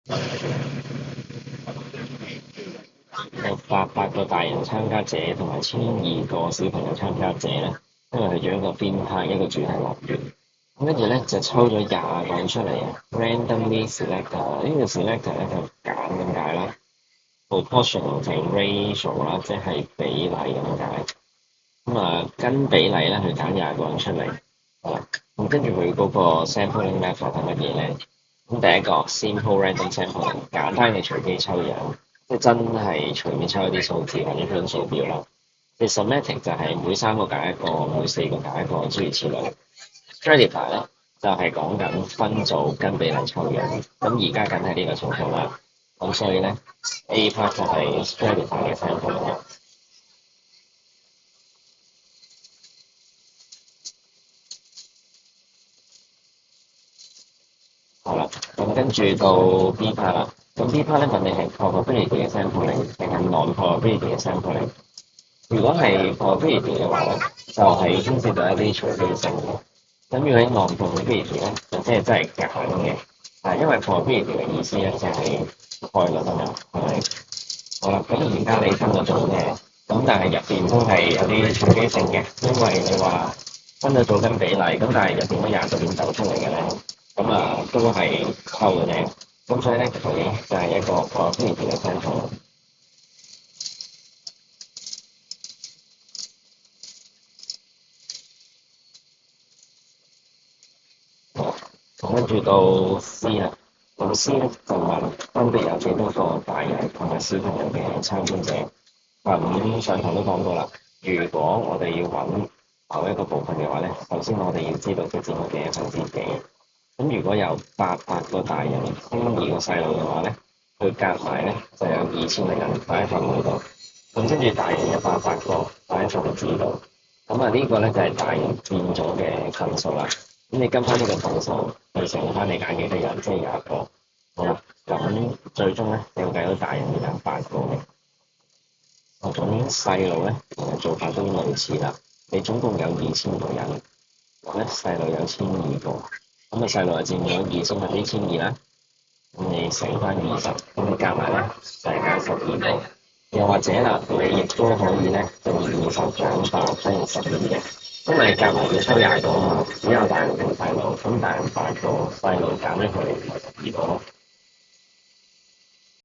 有800個大人參加者同埋1200個小朋友參加者咧，因為去咗一個 theme park 一個主題樂園。咁跟住咧就抽咗20個人出嚟啊，randomly selected。呢個 selected 咧就揀咁解啦，proportional 就係 ratio 啦，即係比例咁解。咁啊，跟比例咧去揀20個人出嚟。好啦，咁跟住佢嗰個 sampling method 係乜嘢咧？咁第一個 simple random sampling，簡單嘅隨機抽樣，即係真係隨便抽一啲數字或者分數表啦。即係 systematic 就係每3個揀一個，每4個揀一個，諸如此類。stratify 咧就係講緊分組跟比例抽樣，咁而家梗係呢個情況啦。咁所以咧 A part 就係 stratify 嘅 sample。好啦，咁跟住到 B part 啦。咁 B part 咧問你係 probability 嘅 sampling 定係 non-probability 嘅 sampling？如果係 probability 嘅話咧，就係牽涉到一啲隨機性嘅。咁如果喺 non-probability 咧，就即係真係揀嘅。因為 probability 嘅意思咧就係概率啊嘛，係咪？好啦，咁而家你分咗組嘅，咁但係入邊都係有啲隨機性嘅，因為你話分咗組跟比例，咁但係入邊嗰20個點走出嚟嘅咧，咁都係抽嘅啫。咁所以咧，佢就係一個 probability 嘅 sample。咁跟住到 C 啦，咁 C 咧就問分別有幾多個大人同埋小朋友嘅參觀者。咁上堂都講過啦，如果我哋要揾某一個部分嘅話咧，首先我哋要知道佢佔咗幾多分之幾。咁如果有800個大人12個細路嘅話咧，佢夾埋咧就有2000個人擺喺份嗰度。咁跟住大人有800個擺喺份紙度。咁呢個咧就係大人變咗嘅份數啦。咁你跟翻呢個份數去乘翻你揀幾多人，即係21個。好啦，咁最終咧你要計到大人有8個嘅。咁細路咧做法都類似啦。你總共有2000個人，咁咧細路有1200個，咁細路就佔咗2000分之1200啦。咁你乘翻20，咁你加埋咧就係92個。又或者啦，你亦都可以咧就20減8等於12嘅，因為夾埋要抽20個啊嘛，只有大人同細路，咁大人8個，細路減咗佢咪12個咯。